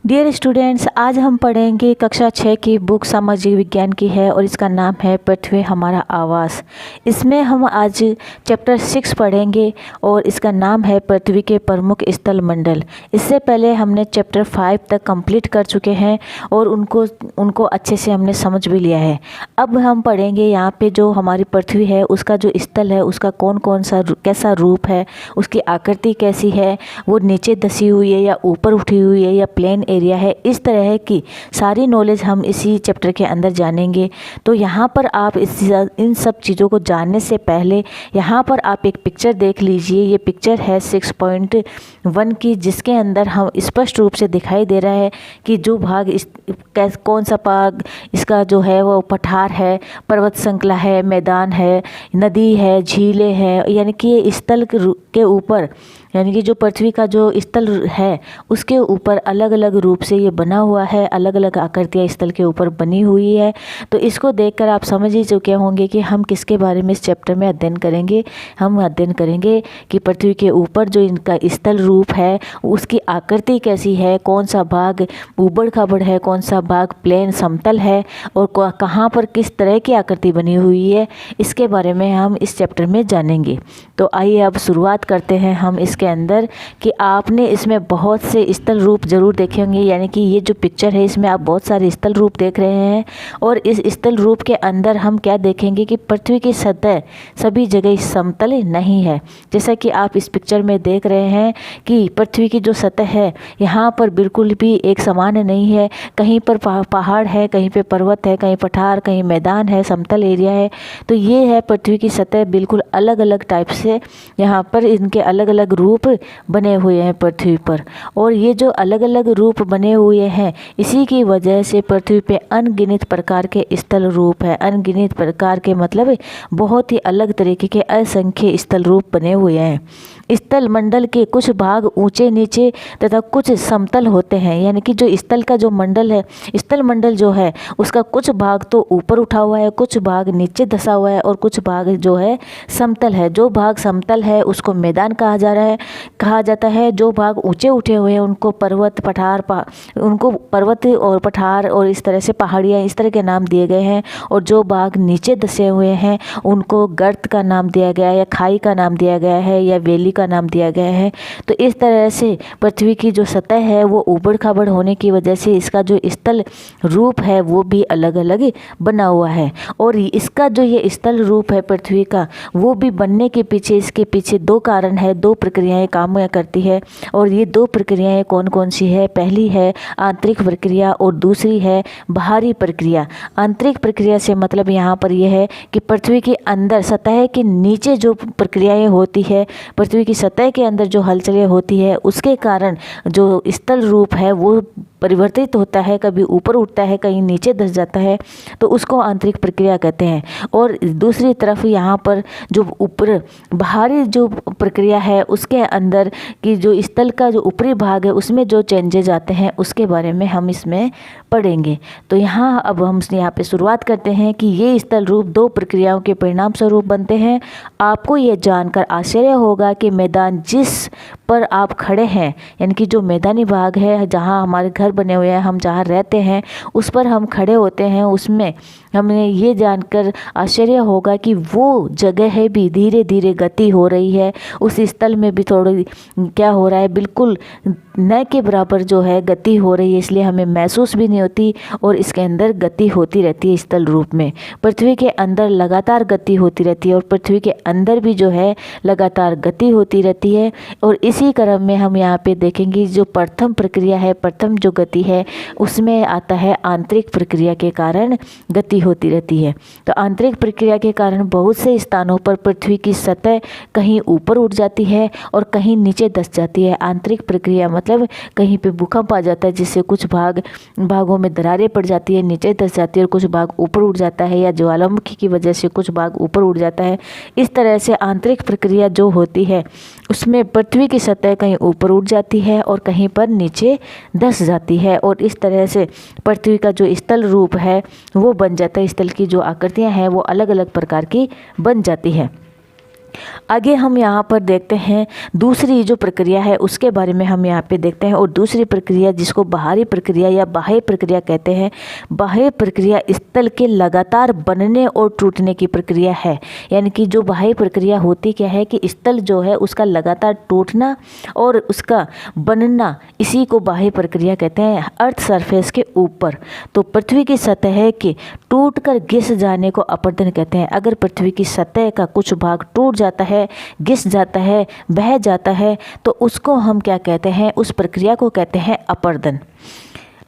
Dear students, आज हम पढ़ेंगे कक्षा 6 की बुक सामाजिक विज्ञान की है और इसका नाम है पृथ्वी हमारा आवास। इसमें हम आज चैप्टर 6 पढ़ेंगे और इसका नाम है पृथ्वी के प्रमुख स्थल मंडल। इससे पहले हमने चैप्टर 5 तक कंप्लीट कर चुके हैं और उनको अच्छे से हमने समझ भी लिया है। अब हम पढ़ेंगे यहाँ पे जो हमारी पृथ्वी है उसका जो स्थल है उसका कौन कौन सा कैसा रूप है, उसकी आकृति कैसी है, वो नीचे धसी हुई है या ऊपर उठी हुई है या प्लेन एरिया है। इस तरह की सारी नॉलेज हम इसी चैप्टर के अंदर जानेंगे। तो यहाँ पर आप इन सब चीज़ों को जानने से पहले यहाँ पर आप एक पिक्चर देख लीजिए। ये पिक्चर है 6.1 की, जिसके अंदर हम स्पष्ट रूप से दिखाई दे रहा है कि जो भाग कौन सा भाग इसका जो है वो पठार है, पर्वत श्रृंखला है, मैदान है, नदी है, झीलें हैं, यानी कि ये स्थल के ऊपर, यानी कि जो पृथ्वी का जो स्थल है उसके ऊपर अलग अलग रूप से ये बना हुआ है, अलग अलग आकृतियाँ स्थल के ऊपर बनी हुई है। तो इसको देखकर आप समझ ही चुके होंगे कि हम किसके बारे में इस चैप्टर में अध्ययन करेंगे। हम अध्ययन करेंगे कि पृथ्वी के ऊपर जो इनका स्थल रूप है उसकी आकृति कैसी है, कौन सा भाग ऊबड़ खाबड़ है, कौन सा भाग प्लेन समतल है और कहाँ पर किस तरह की आकृति बनी हुई है, इसके बारे में हम इस चैप्टर में जानेंगे। तो आइए अब शुरुआत करते हैं हम इसके अंदर कि आपने इसमें बहुत से स्थल रूप जरूर देखे होंगे। यानी कि ये जो पिक्चर है इसमें आप बहुत सारे स्थल रूप देख रहे हैं और इस स्थल रूप के अंदर हम क्या देखेंगे कि पृथ्वी की सतह सभी जगह समतल नहीं है। जैसा कि आप इस पिक्चर में देख रहे हैं कि पृथ्वी की जो सतह है यहाँ पर बिल्कुल भी एक समान नहीं है। कहीं पर पहाड़ है, कहीं पे पर्वत है, कहीं पठार, कहीं मैदान है, समतल एरिया है। तो ये है पृथ्वी की सतह बिल्कुल अलग अलग टाइप से यहाँ पर इनके अलग अलग रूप बने हुए हैं पृथ्वी पर। और ये जो अलग अलग रूप बने हुए हैं इसी की वजह से पृथ्वी पे अनगिनत प्रकार के स्थल रूप है। अनगिनत प्रकार के मतलब बहुत ही अलग तरीके के असंख्य स्थल रूप बने हुए हैं। स्थल मंडल के कुछ भाग ऊंचे नीचे तथा कुछ समतल होते हैं। यानी कि जो स्थल का जो मंडल है, स्थल मंडल जो है उसका कुछ भाग तो ऊपर उठा हुआ है, कुछ भाग नीचे धसा हुआ है और कुछ भाग जो है समतल है। जो भाग समतल है उसको मैदान कहा जाता है। जो भाग ऊंचे उठे हुए हैं उनको पर्वत पठार उनको पर्वत और पठार और इस तरह से पहाड़ियाँ इस तरह के नाम दिए गए हैं। और जो भाग नीचे धसे हुए हैं उनको गर्त का नाम दिया गया है या खाई का नाम दिया गया है या वैली का नाम दिया गया है। तो इस तरह से पृथ्वी की जो सतह है वो ऊबड़ खाबड़ होने की वजह से इसका जो स्थल रूप है वो भी अलग अलग बना हुआ है। और इसका जो ये स्थल रूप है पृथ्वी का वो भी बनने के पीछे, इसके पीछे दो कारण है, दो प्रक्रियाएं काम करती है। और ये दो प्रक्रियाएं कौन कौन सी है? पहली है आंतरिक प्रक्रिया और दूसरी है बाहरी प्रक्रिया। आंतरिक प्रक्रिया से मतलब यहाँ पर यह है कि पृथ्वी के अंदर सतह के नीचे जो प्रक्रियाएं होती है, पृथ्वी की सतह के अंदर जो हलचलें होती है उसके कारण जो स्थल रूप है वो परिवर्तित होता है, कभी ऊपर उठता है, कहीं नीचे धस जाता है। तो उसको आंतरिक प्रक्रिया कहते हैं। और दूसरी तरफ यहाँ पर जो ऊपर बाहरी जो प्रक्रिया है उसके अंदर कि जो स्थल का जो ऊपरी भाग है उसमें जो चेंजेज आते हैं उसके बारे में हम इसमें पढ़ेंगे। तो यहाँ अब हम यहाँ पे शुरुआत करते हैं कि ये स्थल रूप दो प्रक्रियाओं के परिणाम स्वरूप बनते हैं। आपको ये जानकर आश्चर्य होगा कि मैदान जिस पर आप खड़े हैं, यानी कि जो मैदानी भाग है जहाँ हमारे घर बने हुए हैं, हम जहाँ रहते हैं उस पर हम खड़े होते हैं, उसमें हमें ये जानकर आश्चर्य होगा कि वो जगह है भी धीरे धीरे गति हो रही है। उस स्थल में भी थोड़ी क्या हो रहा है, बिल्कुल न के बराबर जो है गति हो रही है, इसलिए हमें महसूस भी नहीं होती और इसके अंदर गति होती रहती है। स्थल रूप में पृथ्वी के अंदर लगातार गति होती रहती है और पृथ्वी के अंदर भी जो है लगातार गति होती रहती है। और इसी क्रम में हम यहाँ पे देखेंगे जो प्रथम प्रक्रिया है, प्रथम जो गति है उसमें आता है आंतरिक प्रक्रिया के कारण गति होती रहती है। तो आंतरिक प्रक्रिया के कारण बहुत से स्थानों पर पृथ्वी की सतह कहीं ऊपर उठ जाती है और कहीं नीचे धस जाती है। आंतरिक प्रक्रिया मतलब कहीं पे भूकंप आ जाता है जिससे कुछ भागों में दरारें पड़ जाती है, नीचे धस जाती है और कुछ भाग ऊपर उठ जाता है, या ज्वालामुखी की वजह से कुछ भाग ऊपर उठ जाता है। इस तरह से आंतरिक प्रक्रिया जो होती है उसमें पृथ्वी की सतह कहीं ऊपर उठ जाती है और कहीं पर नीचे धस जाती है। और इस तरह से पृथ्वी का जो स्थल रूप है वो बन जाता है। स्थल की जो आकृतियाँ हैं वो अलग अलग प्रकार की बन जाती है। आगे हम यहाँ पर देखते हैं दूसरी जो प्रक्रिया है उसके बारे में हम यहाँ पे देखते हैं। और दूसरी प्रक्रिया जिसको बाहरी प्रक्रिया या बाह्य प्रक्रिया कहते हैं। बाह्य प्रक्रिया स्थल के लगातार बनने और टूटने की प्रक्रिया है। यानी कि जो बाह्य प्रक्रिया होती क्या है कि स्थल जो है उसका लगातार टूटना और उसका बनना, इसी को बाह्य प्रक्रिया कहते हैं। अर्थ सरफेस के ऊपर तो पृथ्वी की सतह के टूटकर घिस जाने को अपरदन कहते हैं। अगर पृथ्वी की सतह का कुछ भाग टूट जाता है, घिस जाता है, बह जाता है, तो उसको हम क्या कहते हैं, उस प्रक्रिया को कहते हैं अपरदन।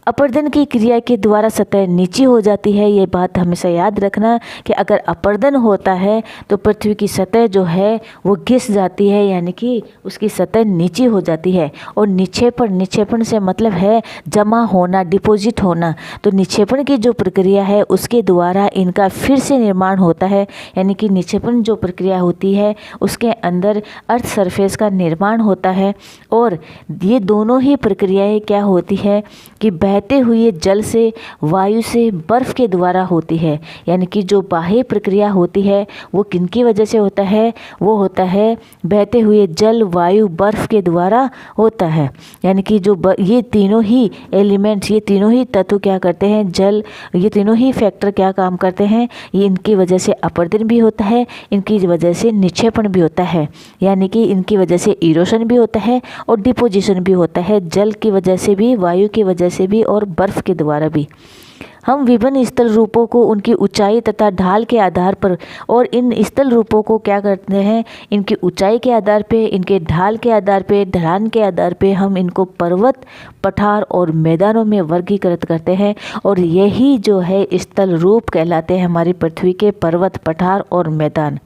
अपरदन की क्रिया के द्वारा सतह नीची हो जाती है। ये बात हमेशा याद रखना कि अगर अपरदन होता है तो पृथ्वी की सतह जो है वो घिस जाती है, यानी कि उसकी सतह नीची हो जाती है। और निक्षेपण से मतलब है जमा होना, डिपॉजिट होना। तो निक्षेपण की जो प्रक्रिया है उसके द्वारा इनका फिर से निर्माण होता है। यानी कि निक्षेपण जो प्रक्रिया होती है उसके अंदर अर्थ सरफेस का निर्माण होता है। और ये दोनों ही प्रक्रियाएं क्या होती है कि बहते हुए जल से, वायु से, बर्फ के द्वारा होती है। यानी कि जो बाह्य प्रक्रिया होती है वो किनकी वजह से होता है, वो होता है बहते हुए जल, वायु, बर्फ के द्वारा होता है। यानी कि जो ये तीनों ही एलिमेंट्स, ये तीनों ही तत्व क्या करते हैं, जल, ये तीनों ही फैक्टर क्या काम करते हैं, ये इनकी वजह से अपरदन भी होता है, इनकी वजह से निक्षेपण भी होता है। यानी कि इनकी वजह से इरोशन भी होता है और डिपोजिशन भी होता है, जल की वजह से भी, वायु की वजह से भी और बर्फ के द्वारा भी। हम विभिन्न स्थल रूपों को उनकी ऊंचाई तथा ढाल के आधार पर, और इन स्थल रूपों को क्या करते हैं, इनकी ऊंचाई के आधार पे, इनके ढाल के आधार पे, ढलान के आधार पे हम इनको पर्वत, पठार और मैदानों में वर्गीकृत करते हैं। और यही जो है स्थल रूप कहलाते हैं हमारी पृथ्वी के, पर्वत, पठार और मैदान।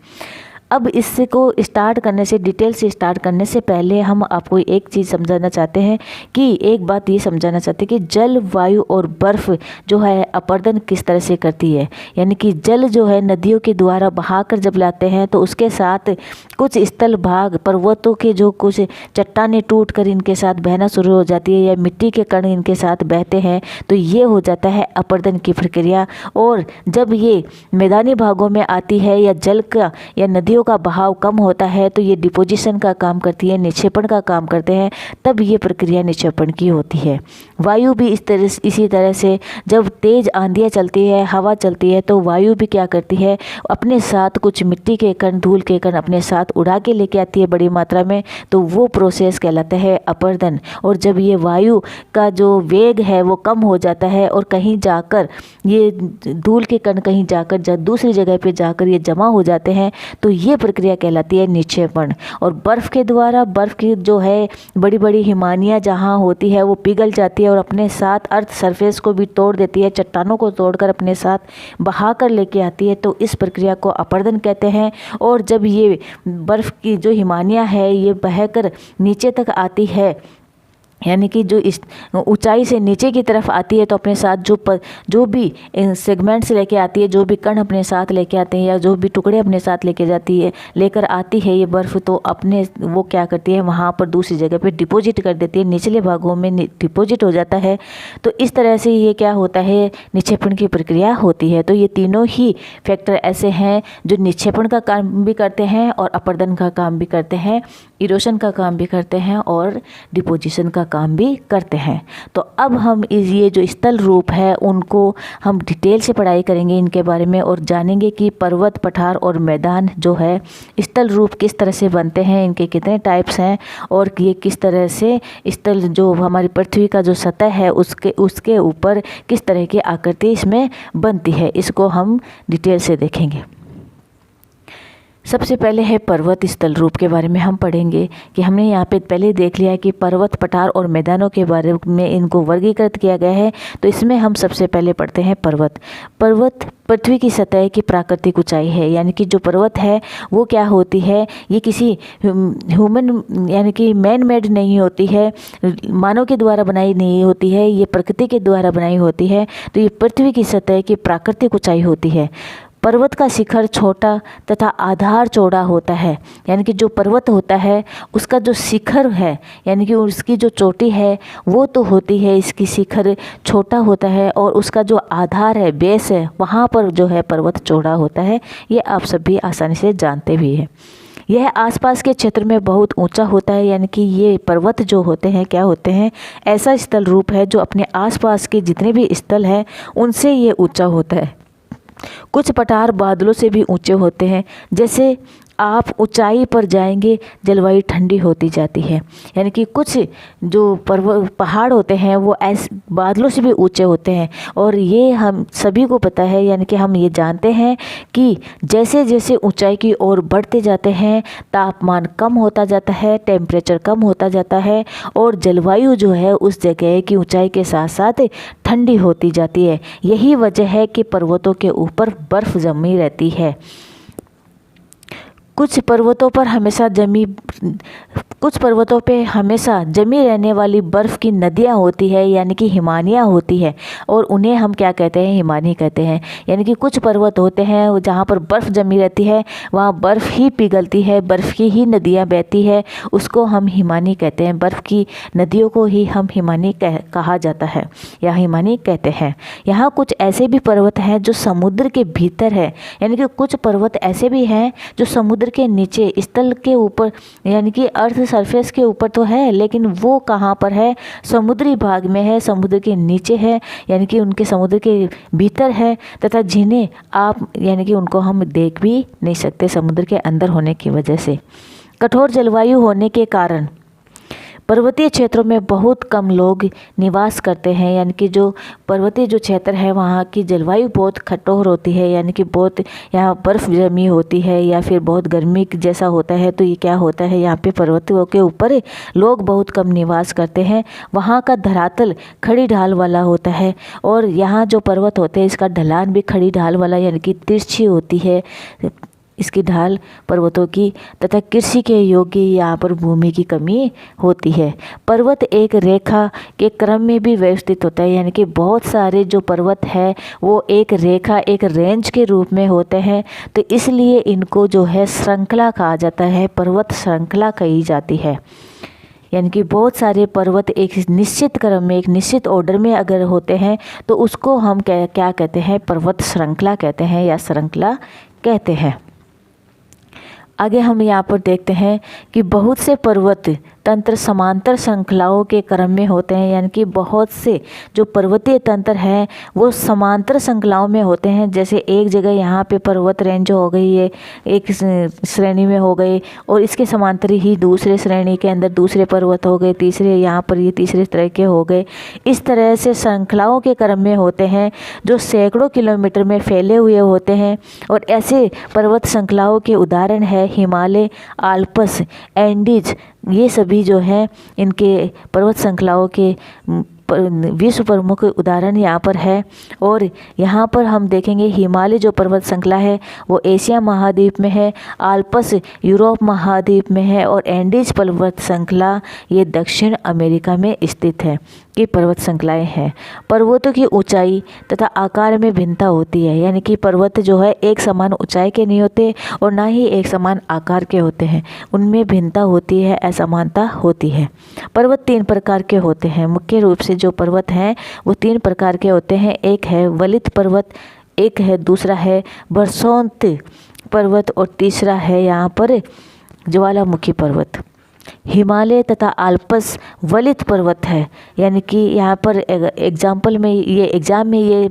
अब इससे को स्टार्ट करने से, डिटेल से स्टार्ट करने से पहले हम आपको एक चीज़ समझाना चाहते हैं कि एक बात ये समझाना चाहते हैं कि जल, वायु और बर्फ़ जो है अपरदन किस तरह से करती है। यानी कि जल जो है नदियों के द्वारा बहाकर जब लाते हैं तो उसके साथ कुछ स्थल भाग, पर्वतों के जो कुछ चट्टानें टूट कर इनके साथ बहना शुरू हो जाती है, या मिट्टी के कण इनके साथ बहते हैं, तो ये हो जाता है अपरदन की प्रक्रिया। और जब ये मैदानी भागों में आती है या जल का या नदियों का बहाव कम होता है तो ये डिपोजिशन का काम करती है, निक्षेपण का काम करते हैं, तब ये प्रक्रिया निक्षेपण की होती है। वायु भी इसी तरह से जब तेज आंधियाँ चलती है, हवा चलती है, तो वायु भी क्या करती है, अपने साथ कुछ मिट्टी के कण, धूल के कण अपने साथ उड़ा के लेके आती है बड़ी मात्रा में, तो वो प्रोसेस कहलाता है अपरदन। और जब ये वायु का जो वेग है वो कम हो जाता है और कहीं जाकर ये धूल के कण कहीं जाकर दूसरी जगह पे जाकर ये जमा हो जाते हैं, तो ये प्रक्रिया कहलाती है निक्षेपण। और बर्फ़ के द्वारा, बर्फ़ की जो है बड़ी बड़ी हिमानियाँ जहाँ होती है वो पिघल जाती है और अपने साथ अर्थ सरफेस को भी तोड़ देती है, चट्टानों को तोड़कर अपने साथ बहा कर लेके आती है, तो इस प्रक्रिया को अपरदन कहते हैं। और जब ये बर्फ़ की जो हिमानियाँ है ये बहकर नीचे तक आती है, यानी कि जो इस ऊंचाई से नीचे की तरफ आती है, तो अपने साथ जो भी सेगमेंट्स लेके आती है, जो भी कण अपने साथ लेके आते हैं या जो भी टुकड़े अपने साथ लेकर आती है ये बर्फ़, तो अपने वो क्या करती है, वहाँ पर दूसरी जगह पे डिपॉजिट कर देती है, निचले भागों में डिपॉजिट हो जाता है। तो इस तरह से ये क्या होता है, निक्षेपण की प्रक्रिया होती है। तो ये तीनों ही फैक्टर ऐसे हैं जो निक्षेपण का काम भी करते हैं और अपरदन का काम भी करते हैं, इरोशन का काम भी करते हैं और डिपोजिशन का काम भी करते हैं। तो अब हम ये जो स्थल रूप है उनको हम डिटेल से पढ़ाई करेंगे इनके बारे में, और जानेंगे कि पर्वत, पठार और मैदान जो है स्थल रूप किस तरह से बनते हैं, इनके कितने टाइप्स हैं, और ये किस तरह से स्थल जो हमारी पृथ्वी का जो सतह है उसके ऊपर किस तरह की आकृति इसमें बनती है, इसको हम डिटेल से देखेंगे। सबसे पहले है पर्वत स्थल रूप के बारे में हम पढ़ेंगे कि हमने यहाँ पे पहले देख लिया कि पर्वत, पठार और मैदानों के बारे में इनको वर्गीकृत किया गया है। तो इसमें हम सबसे पहले पढ़ते हैं पर्वत। पर्वत पृथ्वी की सतह की प्राकृतिक ऊंचाई है। यानी कि जो पर्वत है वो क्या होती है, ये किसी ह्यूमन यानी कि मैन मेड नहीं होती है, मानव के द्वारा बनाई नहीं होती है, ये प्रकृति के द्वारा बनाई होती है। तो ये पृथ्वी की सतह की प्राकृतिक ऊंचाई होती है। पर्वत का शिखर छोटा तथा आधार चौड़ा होता है। यानी कि जो पर्वत होता है उसका जो शिखर है, यानी कि उसकी जो चोटी है वो तो होती है, इसकी शिखर छोटा होता है, और उसका जो आधार है, बेस है, वहाँ पर जो है पर्वत चौड़ा होता है। ये आप सभी आसानी से जानते भी हैं। यह आसपास के क्षेत्र में बहुत ऊंचा होता है, यानी कि ये पर्वत जो होते हैं क्या होते हैं, ऐसा स्थल रूप है जो अपने आसपास के जितने भी स्थल हैं उनसे ये ऊंचा होता है। कुछ पठार बादलों से भी ऊंचे होते हैं। जैसे आप ऊंचाई पर जाएंगे जलवायु ठंडी होती जाती है, यानी कि कुछ जो पहाड़ होते हैं वो ऐसे बादलों से भी ऊंचे होते हैं। और ये हम सभी को पता है, यानी कि हम ये जानते हैं कि जैसे जैसे ऊंचाई की ओर बढ़ते जाते हैं तापमान कम होता जाता है, टेम्परेचर कम होता जाता है और जलवायु जो है उस जगह की ऊंचाई के साथ साथ ठंडी होती जाती है। यही वजह है कि पर्वतों के ऊपर बर्फ़ जमी रहती है। कुछ पर्वतों पे हमेशा जमी रहने वाली बर्फ़ की नदियाँ होती है, यानी कि हिमानियाँ होती है, और उन्हें हम क्या कहते हैं, हिमानी कहते हैं। यानी कि कुछ पर्वत होते हैं जहाँ पर बर्फ़ जमी रहती है, वहाँ बर्फ़ ही पिघलती है, बर्फ़ की ही नदियाँ बहती है, उसको हम हिमानी कहते हैं। बर्फ़ की नदियों को ही हम हिमानी कहा जाता है या हिमानी कहते हैं। यहाँ कुछ ऐसे भी पर्वत हैं जो समुद्र के भीतर है, यानी कि कुछ पर्वत ऐसे भी हैं जो समुद्र के नीचे स्थल के ऊपर, यानी कि अर्थ सरफेस के ऊपर तो है लेकिन वो कहाँ पर है, समुद्री भाग में है, समुद्र के नीचे है, यानी कि उनके समुद्र के भीतर है, तथा जिन्हें आप यानी कि उनको हम देख भी नहीं सकते समुद्र के अंदर होने की वजह से। कठोर जलवायु होने के कारण पर्वतीय क्षेत्रों में बहुत कम लोग निवास करते हैं, यानी कि जो पर्वतीय जो क्षेत्र है वहाँ की जलवायु बहुत कठोर होती है, यानी कि बहुत यहाँ बर्फ़ जमी होती है या फिर बहुत गर्मी जैसा होता है। तो ये क्या होता है, यहाँ पे पर्वतों के ऊपर लोग बहुत कम निवास करते हैं। वहाँ का धरातल खड़ी ढाल वाला होता है और यहाँ जो पर्वत होते हैं इसका ढलान भी खड़ी ढाल वाला, यानी कि तिरछी होती है इसकी ढाल पर्वतों की, तथा कृषि के योग्य यहाँ पर भूमि की कमी होती है। पर्वत एक रेखा के क्रम में भी व्यवस्थित होता है, यानी कि बहुत सारे जो पर्वत है वो एक रेखा, एक रेंज के रूप में होते हैं, तो इसलिए इनको जो है श्रृंखला कहा जाता है, पर्वत श्रृंखला कही जाती है। यानी कि बहुत सारे पर्वत एक निश्चित क्रम में, एक निश्चित ऑर्डर में अगर होते हैं तो उसको हम क्या कहते हैं, पर्वत श्रृंखला कहते हैं या श्रृंखला कहते हैं। आगे हम यहाँ पर देखते हैं कि बहुत से पर्वत तंत्र समांतर श्रृंखलाओं के क्रम में होते हैं, यानी कि बहुत से जो पर्वतीय तंत्र हैं वो समांतर श्रृंखलाओं में होते हैं। जैसे एक जगह यहाँ पे पर्वत रेंज हो गई है, एक श्रेणी में हो गए, और इसके समांतर ही दूसरे श्रेणी के अंदर दूसरे पर्वत हो गए, तीसरे यहाँ पर ये तीसरे तरह के हो गए। इस तरह से श्रृंखलाओं के क्रम में होते हैं जो सैकड़ों किलोमीटर में फैले हुए होते हैं। और ऐसे पर्वत श्रृंखलाओं के उदाहरण है हिमालय, आल्प्स, एंडीज, ये सभी जो है इनके पर्वत श्रृंखलाओं के विश्व प्रमुख उदाहरण यहाँ पर है। और यहाँ पर हम देखेंगे हिमालय जो पर्वत श्रृंखला है वो एशिया महाद्वीप में है, आल्प्स यूरोप महाद्वीप में है, और एंडीज पर्वत श्रृंखला ये दक्षिण अमेरिका में स्थित है। की पर्वत श्रृंखलाएँ हैं। पर्वतों की ऊंचाई तथा आकार में भिन्नता होती है, यानी कि पर्वत जो है एक समान ऊंचाई के नहीं होते और ना ही एक समान आकार के होते हैं, उनमें भिन्नता होती है, असमानता होती है। पर्वत 3 प्रकार के होते हैं। मुख्य रूप से जो पर्वत हैं वो 3 प्रकार के होते हैं। एक है वलित पर्वत, एक है दूसरा है बरसोंत पर्वत, और तीसरा है यहाँ पर ज्वालामुखी पर्वत। हिमालय तथा आल्प्स वलित पर्वत है, यानी कि यहाँ पर एग्जाम्पल में ये एग्ज़ाम में ये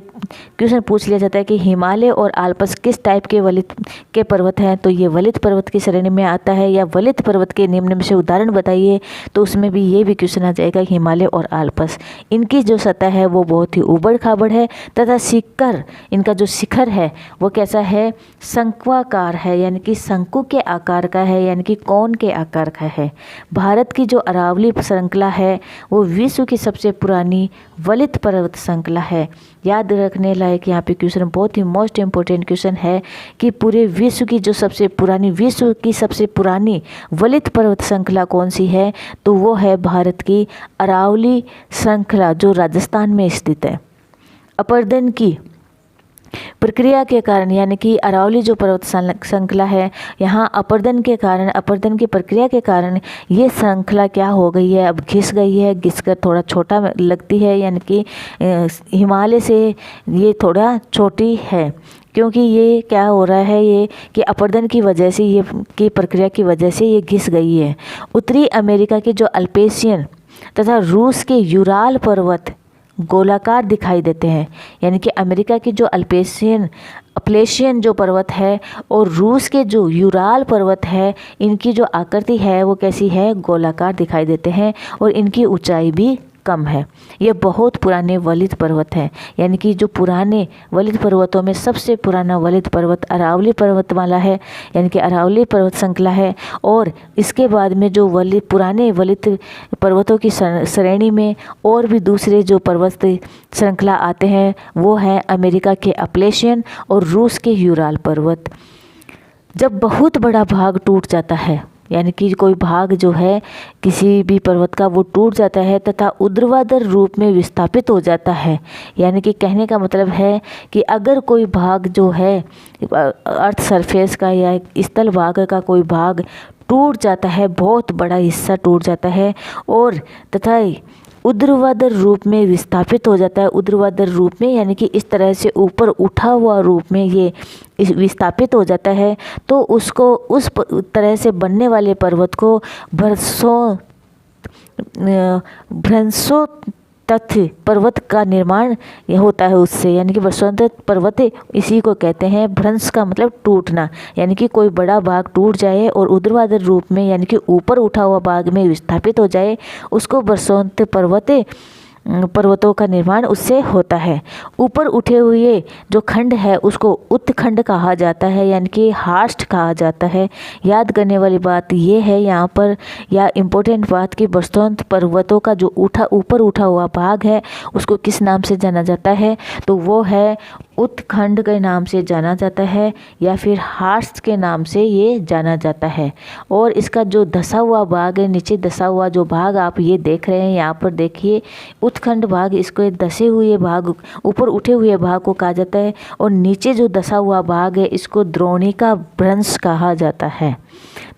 क्वेश्चन पूछ लिया जाता है कि हिमालय और आल्प्स किस टाइप के वलित के पर्वत हैं, तो ये वलित पर्वत की श्रेणी में आता है। या वलित पर्वत के निम्न में से उदाहरण बताइए, तो उसमें भी ये भी क्वेश्चन आ जाएगा हिमालय और आल्प्स। इनकी जो सतह है वो बहुत ही ऊबड़ खाबड़ है तथा शिखर, इनका जो शिखर है वो कैसा है, शंक्वाकार है, यानी कि शंकु के आकार का है, यानी कि कोन के आकार का है। भारत की जो अरावली श्रृंखला है वो विश्व की सबसे पुरानी वलित पर्वत श्रृंखला है। याद रखने लायक यहाँ पे क्वेश्चन, बहुत ही मोस्ट इम्पोर्टेंट क्वेश्चन है कि पूरे विश्व की जो सबसे पुरानी वलित पर्वत श्रृंखला कौन सी है, तो वो है भारत की अरावली श्रृंखला जो राजस्थान में स्थित है। अपरदन की प्रक्रिया के कारण, यानी कि अरावली जो पर्वत श्रृंखला है, यहाँ अपरदन की प्रक्रिया के कारण ये श्रृंखला क्या हो गई है, अब घिस गई है, घिसकर थोड़ा छोटा लगती है, यानी कि हिमालय से ये थोड़ा छोटी है। क्योंकि ये क्या हो रहा है, ये कि अपरदन की वजह से, ये की प्रक्रिया की वजह से ये घिस गई है। उत्तरी अमेरिका के जो अल्पेशियन तथा रूस के यूराल पर्वत गोलाकार दिखाई देते हैं। यानी कि अमेरिका की जो अपलेशियन जो पर्वत है और रूस के जो यूराल पर्वत है, इनकी जो आकृति है वो कैसी है, गोलाकार दिखाई देते हैं और इनकी ऊंचाई भी कम है। ये बहुत पुराने वलित पर्वत हैं। यानी कि जो पुराने वलित पर्वतों में सबसे पुराना वलित पर्वत अरावली पर्वतमाला है, यानी कि अरावली पर्वत श्रृंखला है। और इसके बाद में जो पुराने वलित पर्वतों की श्रेणी में और भी दूसरे जो पर्वत श्रृंखला आते हैं वो हैं अमेरिका के अपलेशियन और रूस के यूराल पर्वत। जब बहुत बड़ा भाग टूट जाता है, यानी कि कोई भाग जो है किसी भी पर्वत का वो टूट जाता है तथा ऊर्ध्वाधर रूप में विस्थापित हो जाता है, यानी कि कहने का मतलब है कि अगर कोई भाग जो है अर्थ सरफेस का या स्थल भाग का कोई भाग टूट जाता है, बहुत बड़ा हिस्सा टूट जाता है और तथा ऊर्ध्वाधर रूप में विस्थापित हो जाता है। ऊर्ध्वाधर रूप में यानी कि इस तरह से ऊपर उठा हुआ रूप में ये विस्थापित हो जाता है, तो उसको उस तरह से बनने वाले पर्वत को भ्रंशो तथ्य पर्वत का निर्माण होता है उससे, यानी कि वर्षोत्तर पर्वत इसी को कहते हैं। भ्रंश का मतलब टूटना, यानी कि कोई बड़ा भाग टूट जाए और ऊर्ध्वाधर रूप में यानी कि ऊपर उठा हुआ भाग में विस्थापित हो जाए, उसको वर्षोत्तर पर्वतों का निर्माण उससे होता है। ऊपर उठे हुए जो खंड है उसको उत्खंड कहा जाता है, यानी कि हार्स्ट कहा जाता है। याद करने वाली बात ये है यहाँ पर, या इम्पोर्टेंट बात, कि वर्षोत्तर पर्वतों का जो ऊपर उठा हुआ भाग है उसको किस नाम से जाना जाता है, तो वो है उत्खंड के नाम से जाना जाता है या फिर हार्स्ट के नाम से ये जाना जाता है। और इसका जो धसा हुआ भाग है, नीचे धसा हुआ जो भाग आप ये देख रहे हैं, यहाँ पर देखिए उत्खंड भाग, इसको धसे हुए भाग, ऊपर उठे हुए भाग को कहा जाता है। और नीचे जो धसा हुआ भाग है इसको द्रोणिका भ्रंश कहा जाता है।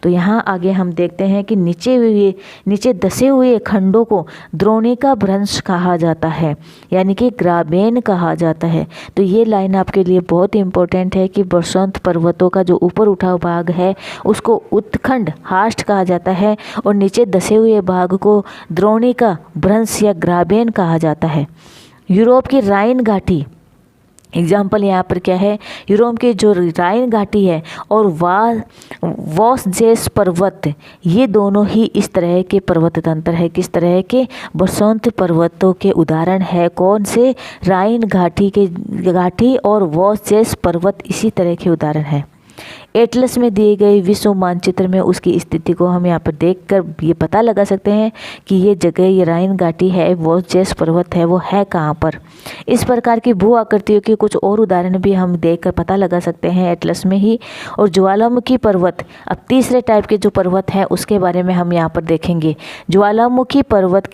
तो यहाँ आगे हम देखते हैं कि नीचे धसे हुए खंडों को द्रोणिका भ्रंश कहा जाता है, यानी कि ग्राबेन कहा जाता है। तो ये लाइन आपके लिए बहुत इंपॉर्टेंट है कि वर्षोत्तर पर्वतों का जो ऊपर उठा भाग है उसको उत्खंड हार्स्ट कहा जाता है और नीचे धसे हुए भाग को द्रोणिका भ्रंश या ग्राबेन कहा जाता है। यूरोप की राइन घाटी, एग्जाम्पल यहाँ पर क्या है, यूरोप की जो राइन घाटी है और वॉसजेस पर्वत, ये दोनों ही इस तरह के पर्वत तंत्र है। किस तरह के, वर्षोत्तर पर्वतों के उदाहरण है। कौन से, राइन घाटी और वॉसजेस पर्वत इसी तरह के उदाहरण है। एटलस में दिए गए विश्व मानचित्र में उसकी स्थिति को हम यहाँ पर देखकर ये पता लगा सकते हैं कि ये जगह, ये राइन घाटी है, वॉसजेस पर्वत है, वो है कहाँ पर। इस प्रकार की भू आकृतियों के कुछ और उदाहरण भी हम देखकर पता लगा सकते हैं एटलस में ही। और ज्वालामुखी पर्वत, अब तीसरे टाइप के जो पर्वत हैं उसके बारे में हम यहाँ पर देखेंगे। ज्वालामुखी पर्वत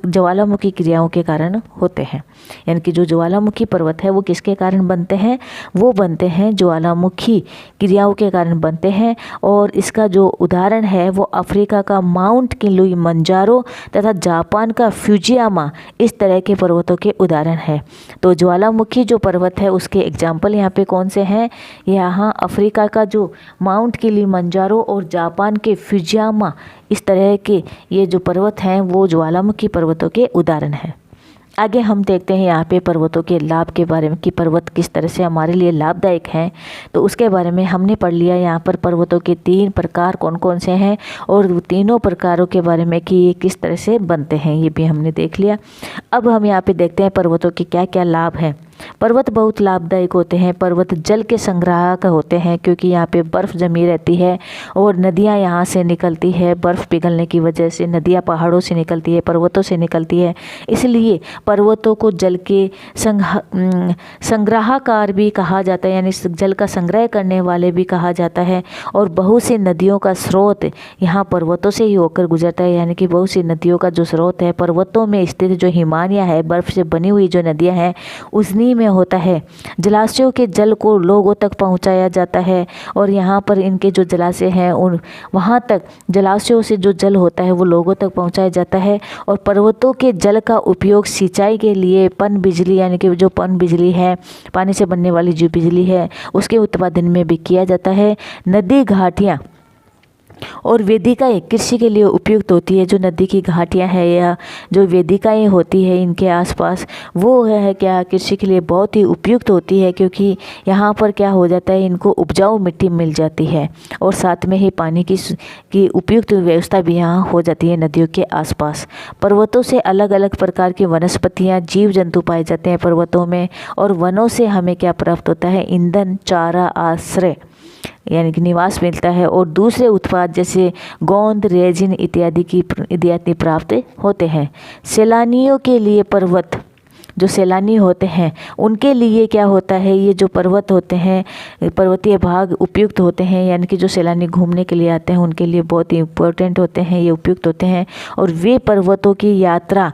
ज्वालामुखी क्रियाओं के कारण होते हैं, यानी कि जो ज्वालामुखी पर्वत है वो किसके कारण बनते हैं, वो बनते हैं ज्वालामुखी क्रियाओं के कारण बनते हैं। और इसका जो उदाहरण है वो अफ्रीका का माउंट किलिमंजारो तथा जापान का फ्यूजियामा, इस तरह के पर्वतों के उदाहरण है। तो ज्वालामुखी जो पर्वत है उसके एग्जाम्पल यहाँ पे कौन से हैं, यहाँ अफ्रीका का जो माउंट किलिमंजारो और जापान के फ्यूजियामा, इस तरह के ये जो पर्वत हैं वो ज्वालामुखी पर्वतों के उदाहरण हैं। आगे हम देखते हैं यहाँ पे पर्वतों के लाभ के बारे में कि पर्वत किस तरह से हमारे लिए लाभदायक हैं। तो उसके बारे में हमने पढ़ लिया यहाँ पर पर्वतों के 3 प्रकार कौन कौन से हैं और तीनों प्रकारों के बारे में कि ये किस तरह से बनते हैं, ये भी हमने देख लिया। अब हम यहाँ पे देखते हैं पर्वतों के क्या क्या लाभ हैं। पर्वत बहुत लाभदायक होते हैं। पर्वत जल के संग्राहक होते हैं क्योंकि यहाँ पे बर्फ़ जमी रहती है और नदियाँ यहाँ से निकलती है। बर्फ़ पिघलने की वजह से नदियाँ पहाड़ों से निकलती है, पर्वतों से निकलती है, इसलिए पर्वतों को जल के संग्राहकार भी कहा जाता है, यानी जल का संग्रह करने वाले भी कहा जाता है। और बहुत सी नदियों का स्रोत यहाँ पर्वतों से ही होकर गुजरता है, यानी कि बहुत सी नदियों का जो स्रोत है पर्वतों में स्थित जो हिमालय है, बर्फ़ से बनी हुई जो नदियाँ हैं उसनी में में होता है। जलाशयों के जल को लोगों तक पहुंचाया जाता है और यहाँ पर इनके जो जलाशय हैं उन वहाँ तक जलाशयों से जो जल होता है वो लोगों तक पहुंचाया जाता है। और पर्वतों के जल का उपयोग सिंचाई के लिए पन बिजली यानी कि जो पन बिजली है, पानी से बनने वाली जो बिजली है, उसके उत्पादन में भी किया जाता है। नदी घाटियाँ और वेदिकाएँ कृषि के लिए उपयुक्त होती है। जो नदी की घाटियाँ हैं या जो वेदिकाएँ होती है इनके आसपास, वो है क्या कृषि के लिए बहुत ही उपयुक्त होती है, क्योंकि यहाँ पर क्या हो जाता है, इनको उपजाऊ मिट्टी मिल जाती है और साथ में ही पानी की उपयुक्त व्यवस्था भी यहाँ हो जाती है नदियों के आसपास। पर्वतों से अलग अलग प्रकार की वनस्पतियाँ, जीव जंतु पाए जाते हैं पर्वतों में। और वनों से हमें क्या प्राप्त होता है, ईंधन, चारा, आश्रय यानी कि निवास मिलता है और दूसरे उत्पाद जैसे गोंद, रेजिन इत्यादि प्राप्त होते हैं। सैलानियों के लिए पर्वत, जो सैलानी होते हैं उनके लिए क्या होता है, ये जो पर्वत होते हैं, पर्वतीय भाग उपयुक्त होते हैं, यानी कि जो सैलानी घूमने के लिए आते हैं उनके लिए बहुत ही इम्पोर्टेंट होते हैं, ये उपयुक्त होते हैं। और वे पर्वतों की यात्रा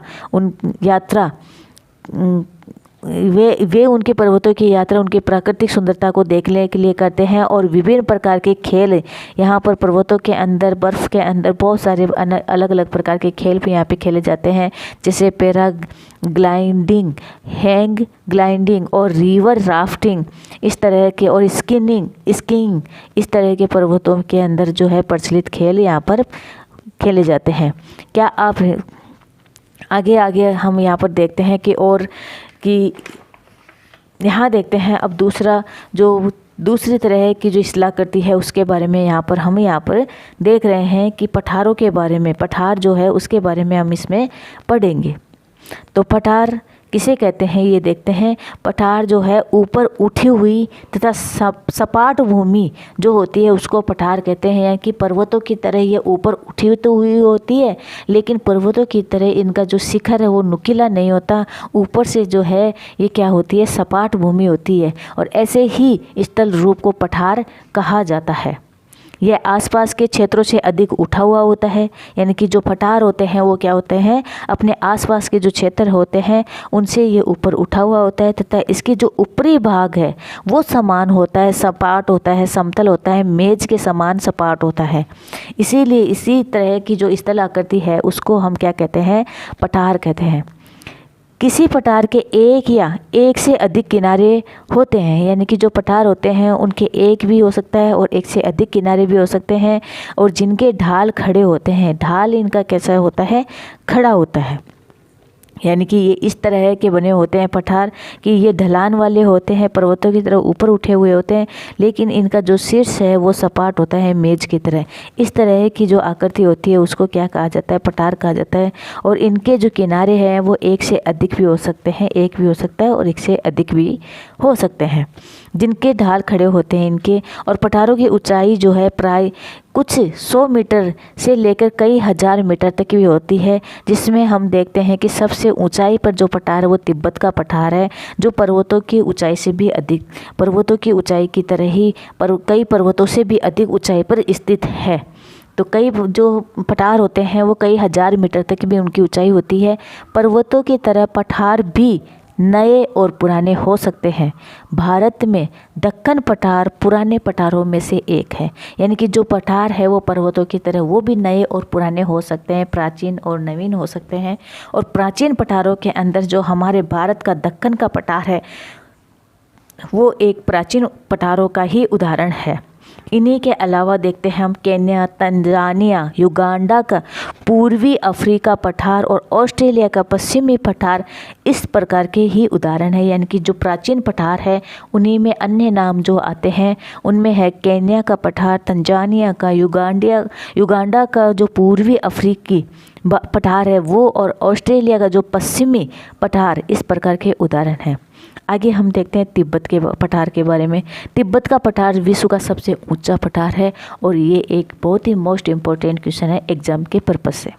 वे उनके पर्वतों की यात्रा उनकी प्राकृतिक सुंदरता को देखने के लिए करते हैं। और विभिन्न प्रकार के खेल यहाँ पर पर्वतों के अंदर, बर्फ़ के अंदर बहुत सारे अलग अलग प्रकार के खेल भी यहाँ पे खेले जाते हैं, जैसे पैराग्लाइडिंग, हैंग ग्लाइडिंग और रिवर राफ्टिंग इस तरह के, और स्कीइंग इस तरह के पर्वतों के अंदर जो है प्रचलित खेल यहाँ पर खेले जाते हैं। क्या आप आगे हम यहाँ पर देखते हैं कि यहाँ देखते हैं अब दूसरी तरह की जो शिलाकृति है उसके बारे में यहाँ पर देख रहे हैं कि पठारों के बारे में, पठार जो है उसके बारे में हम इसमें पढ़ेंगे। तो पठार किसे कहते हैं ये देखते हैं। पठार जो है ऊपर उठी हुई तथा सपाट भूमि जो होती है उसको पठार कहते हैं, यानी कि पर्वतों की तरह ये ऊपर उठी तो हुई होती है, लेकिन पर्वतों की तरह इनका जो शिखर है वो नुकीला नहीं होता, ऊपर से जो है ये क्या होती है, सपाट भूमि होती है। और ऐसे ही स्थल रूप को पठार कहा जाता है। यह आसपास के क्षेत्रों से अधिक उठा हुआ होता है, यानी कि जो पठार होते हैं वो क्या होते हैं, अपने आसपास के जो क्षेत्र होते हैं उनसे ये ऊपर उठा हुआ होता है, तथा इसकी जो ऊपरी भाग है वो समान होता है, सपाट होता है, समतल होता है, मेज के समान सपाट होता है। इसीलिए इसी तरह की जो स्थल आकृति है उसको हम क्या कहते हैं, पठार कहते हैं। किसी पठार के एक या एक से अधिक किनारे होते हैं, यानी कि जो पठार होते हैं उनके एक भी हो सकता है और एक से अधिक किनारे भी हो सकते हैं, और जिनके ढाल खड़े होते हैं, ढाल इनका कैसा होता है, खड़ा होता है, यानी कि ये इस तरह के बने होते हैं पठार कि ये ढलान वाले होते हैं, पर्वतों की तरह ऊपर उठे हुए होते हैं, लेकिन इनका जो शीर्ष है वो सपाट होता है, मेज की तरह। इस तरह की जो आकृति होती है उसको क्या कहा जाता है, पठार कहा जाता है। और इनके जो किनारे हैं वो एक से अधिक भी हो सकते हैं, एक भी हो सकता है और एक से अधिक भी हो सकते हैं, जिनके ढाल खड़े होते हैं इनके। और पठारों की ऊंचाई जो है प्राय कुछ 100 मीटर से लेकर कई हज़ार मीटर तक भी होती है, जिसमें हम देखते हैं कि सबसे ऊंचाई पर जो पठार है वो तिब्बत का पठार है, जो पर्वतों की ऊंचाई से भी अधिक, पर्वतों की ऊंचाई की तरह ही कई पर्वतों से भी अधिक ऊंचाई पर स्थित है। तो कई जो पठार होते हैं वो कई हज़ार मीटर तक भी उनकी ऊंचाई होती है। पर्वतों की तरह पठार भी नए और पुराने हो सकते हैं। भारत में दक्कन पठार पुराने पठारों में से एक है, यानी कि जो पठार है वो पर्वतों की तरह वो भी नए और पुराने हो सकते हैं, प्राचीन और नवीन हो सकते हैं। और प्राचीन पठारों के अंदर जो हमारे भारत का दक्कन का पठार है वो एक प्राचीन पठारों का ही उदाहरण है। इन्हीं के अलावा देखते हैं हम केन्या, तंजानिया, युगांडा का पूर्वी अफ्रीका पठार और ऑस्ट्रेलिया का पश्चिमी पठार इस प्रकार के ही उदाहरण है, यानी कि जो प्राचीन पठार है उन्हीं में अन्य नाम जो आते हैं उनमें है केन्या का पठार, तंजानिया का, युगांडा का जो पूर्वी अफ्रीकी पठार है वो, और ऑस्ट्रेलिया का जो पश्चिमी पठार इस प्रकार के उदाहरण हैं। आगे हम देखते हैं तिब्बत के पठार के बारे में। तिब्बत का पठार विश्व का सबसे ऊंचा पठार है और ये एक बहुत ही मोस्ट इम्पोर्टेंट क्वेश्चन है एग्जाम के पर्पस से।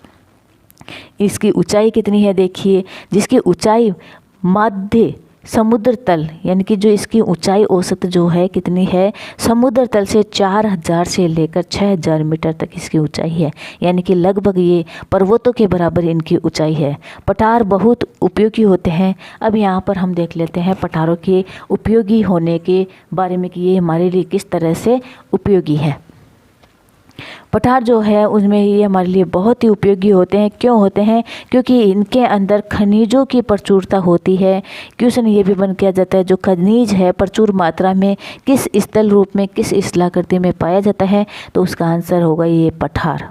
इसकी ऊंचाई कितनी है देखिए, जिसकी ऊंचाई माध्य समुद्र तल यानी कि जो इसकी ऊंचाई औसत जो है कितनी है, समुद्र तल से 4000 से लेकर 6000 मीटर तक इसकी ऊंचाई है, यानी कि लगभग ये पर्वतों के बराबर इनकी ऊंचाई है। पठार बहुत उपयोगी होते हैं। अब यहाँ पर हम देख लेते हैं पठारों के उपयोगी होने के बारे में कि ये हमारे लिए किस तरह से उपयोगी है। पठार जो है उसमें ये हमारे लिए बहुत ही उपयोगी होते हैं। क्यों होते हैं? क्योंकि इनके अंदर खनिजों की प्रचुरता होती है। क्वेश्चन ये भी बन किया जाता है जो खनिज है प्रचुर मात्रा में किस स्थल रूप में किस स्थलाकृति में पाया जाता है, तो उसका आंसर होगा ये पठार।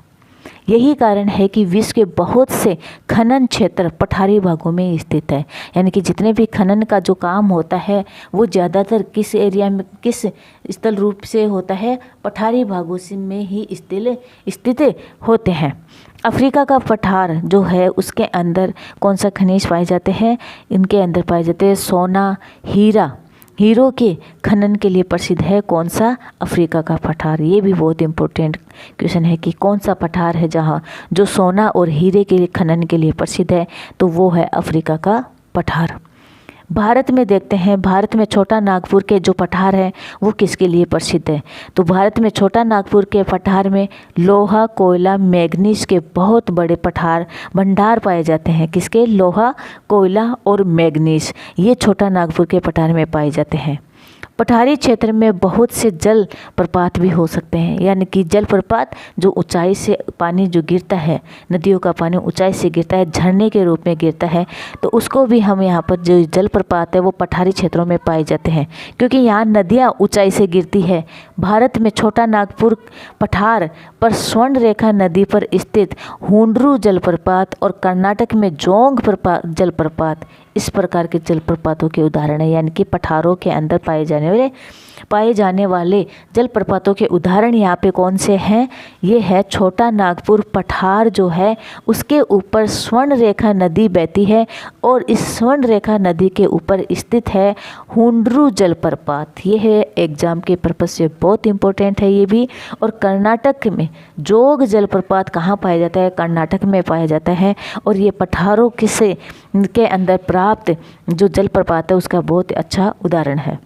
यही कारण है कि विश्व के बहुत से खनन क्षेत्र पठारी भागों में स्थित है, यानी कि जितने भी खनन का जो काम होता है वो ज़्यादातर किस एरिया में किस स्थल रूप से होता है, पठारी भागों में ही स्थित होते हैं। अफ्रीका का पठार जो है उसके अंदर कौन सा खनिज पाए जाते हैं? इनके अंदर पाए जाते हैं सोना, हीरो के खनन के लिए प्रसिद्ध है कौन सा? अफ्रीका का पठार। ये भी बहुत इम्पोर्टेंट क्वेश्चन है कि कौन सा पठार है जहाँ जो सोना और हीरे के खनन के लिए प्रसिद्ध है, तो वो है अफ्रीका का पठार। भारत में देखते हैं, भारत में छोटा नागपुर के जो पठार है वो किसके लिए प्रसिद्ध है? तो भारत में छोटा नागपुर के पठार में लोहा, कोयला, मैग्नीज के बहुत बड़े पठार भंडार पाए जाते हैं। किसके? लोहा, कोयला और मैग्नीज, ये छोटा नागपुर के पठार में पाए जाते हैं। पठारी क्षेत्र में बहुत से जल प्रपात भी हो सकते हैं, यानी कि जल प्रपात जो ऊंचाई से पानी जो गिरता है, नदियों का पानी ऊंचाई से गिरता है, झरने के रूप में गिरता है, तो उसको भी हम यहाँ पर जो जल प्रपात है वो पठारी क्षेत्रों में पाए जाते हैं, क्योंकि यहाँ नदियाँ ऊंचाई से गिरती है। भारत में छोटा नागपुर पठार पर स्वर्ण रेखा नदी पर स्थित हुंड्रू जलप्रपात और कर्नाटक में जोंग जलप्रपात इस प्रकार के जलप्रपातों के उदाहरण है, यानी कि पठारों के अंदर पाए जाने वाले जलप्रपातों के उदाहरण यहाँ पे कौन से हैं? ये है छोटा नागपुर पठार जो है उसके ऊपर स्वर्ण रेखा नदी बहती है और इस स्वर्ण रेखा नदी के ऊपर स्थित है हुंड्रू जलप्रपात। ये है एग्जाम के पर्पज से बहुत इंपॉर्टेंट है ये भी। और कर्नाटक में जोग जलप्रपात कहाँ पाया जाता है? कर्नाटक में पाया जाता है, और ये पठारों के अंदर प्राप्त जो जलप्रपात है उसका बहुत अच्छा उदाहरण है।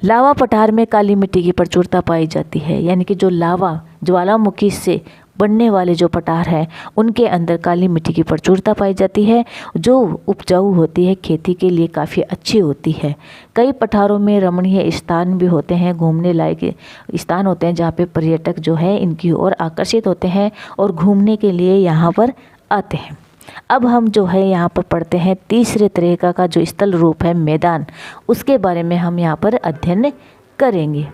लावा पठार में काली मिट्टी की प्रचुरता पाई जाती है, यानी कि जो लावा ज्वालामुखी से बनने वाले जो पठार हैं उनके अंदर काली मिट्टी की प्रचुरता पाई जाती है, जो उपजाऊ होती है, खेती के लिए काफ़ी अच्छी होती है। कई पठारों में रमणीय स्थान भी होते हैं, घूमने लायक स्थान होते हैं जहाँ पे पर्यटक जो है इनकी ओर आकर्षित होते हैं और घूमने के लिए यहाँ पर आते हैं। अब हम जो है यहाँ पर पढ़ते हैं तीसरे तरीका का जो स्थल रूप है मैदान, उसके बारे में हम यहाँ पर अध्ययन करेंगे।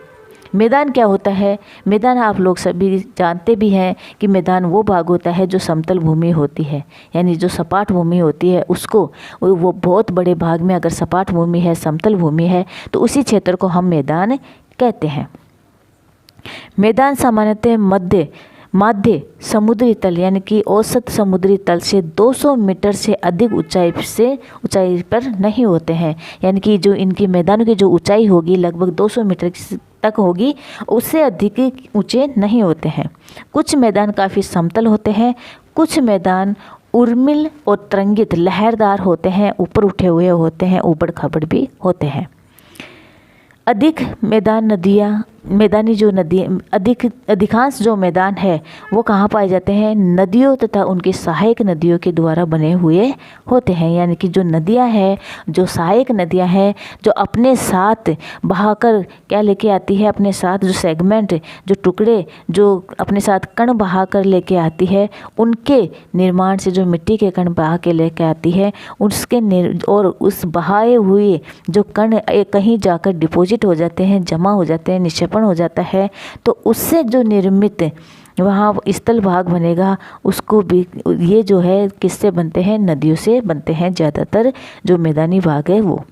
मैदान क्या होता है? मैदान आप लोग सभी जानते भी हैं कि मैदान वो भाग होता है जो समतल भूमि होती है, यानी जो सपाट भूमि होती है उसको वो बहुत बड़े भाग में अगर सपाट भूमि है, समतल भूमि है, तो उसी क्षेत्र को हम मैदान कहते हैं। मैदान सामान्यतः माध्य समुद्री तल यानी कि औसत समुद्री तल से 200 मीटर से अधिक ऊंचाई पर नहीं होते हैं, यानी कि जो इनकी मैदानों की जो ऊंचाई होगी लगभग 200 मीटर तक होगी, उससे अधिक ऊंचे नहीं होते हैं। कुछ मैदान काफ़ी समतल होते हैं, कुछ मैदान उर्मिल और तरंगित लहरदार होते हैं, ऊपर उठे हुए होते हैं, ऊबड़ खाबड़ भी होते हैं। अधिकांश जो मैदान है वो कहाँ पाए जाते हैं? नदियों तथा उनकी सहायक नदियों के द्वारा बने हुए होते हैं, यानी कि जो नदियाँ हैं, जो सहायक नदियाँ हैं, जो अपने साथ बहाकर क्या लेके आती है, अपने साथ जो सेगमेंट, जो टुकड़े, जो अपने साथ कण बहाकर लेके आती है, उनके निर्माण से जो मिट्टी के कण बहा के लेके आती है और उस बहाए हुए जो कण कहीं जाकर डिपॉजिट हो जाते हैं, जमा हो जाते हैं, निक्षेपण हो जाता है, तो उससे जो निर्मित वहाँ स्थल भाग बनेगा उसको भी ये जो है किससे बनते हैं? नदियों से बनते हैं। ज़्यादातर जो मैदानी भाग है वो